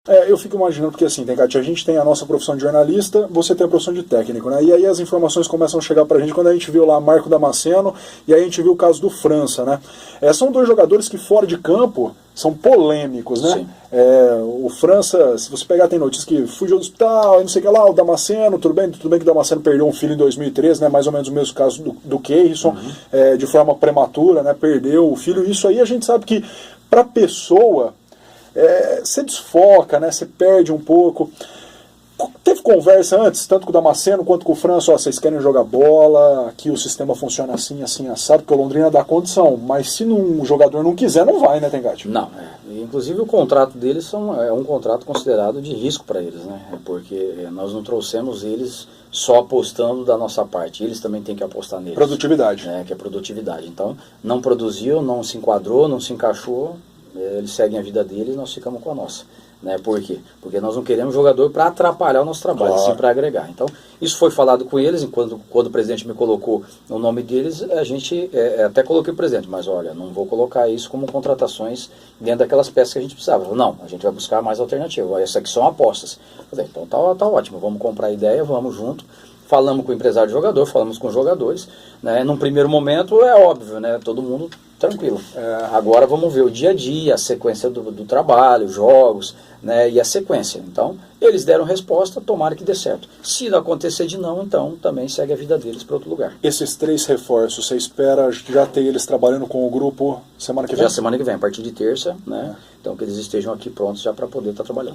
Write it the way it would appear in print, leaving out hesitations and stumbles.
Eu fico imaginando, porque assim, Tencati, a gente tem a nossa profissão de jornalista, você tem a profissão de técnico, né? E aí as informações começam a chegar pra gente quando a gente viu lá Marco Damasceno, e aí a gente viu o caso do França, né? São dois jogadores que fora de campo são polêmicos, né? Sim. O França, se você pegar, tem notícias que fugiu do hospital, não sei o que lá, o Damasceno, tudo bem que o Damasceno perdeu um filho em 2013, né? Mais ou menos o mesmo caso do Keirson, de forma prematura, né? Perdeu o filho, isso aí a gente sabe que pra pessoa... você desfoca, né? Você perde um pouco. Teve conversa antes, tanto com o Damasceno quanto com o França, vocês querem jogar bola, aqui o sistema funciona assim, assim, assado, porque o Londrina dá condição, mas se um jogador não quiser, não vai, né, Tencati? Não, inclusive o contrato deles é um contrato considerado de risco para eles, né? Porque nós não trouxemos eles só apostando da nossa parte, eles também têm que apostar neles. Produtividade. Que é produtividade. Então, não produziu, não se enquadrou, não se encaixou, eles seguem a vida deles e nós ficamos com a nossa. Né? Por quê? Porque nós não queremos jogador para atrapalhar o nosso trabalho, claro, sim para agregar. Então, isso foi falado com eles, quando o presidente me colocou o nome deles, a gente até coloquei o presidente, mas olha, não vou colocar isso como contratações dentro daquelas peças que a gente precisava. Não, a gente vai buscar mais alternativa. Essas aqui são apostas. Falei, então tá ótimo, vamos comprar a ideia, vamos junto. Falamos com o empresário de jogador, falamos com os jogadores, né? Num primeiro momento é óbvio, né? Todo mundo tranquilo. Agora vamos ver o dia a dia, a sequência do trabalho, jogos, né? E a sequência. Então, eles deram resposta, tomara que dê certo. Se não acontecer de não, então também segue a vida deles para outro lugar. Esses 3 reforços, você espera já ter eles trabalhando com o grupo semana que vem? Já semana que vem, a partir de terça, né? Então que eles estejam aqui prontos já para poder estar trabalhando.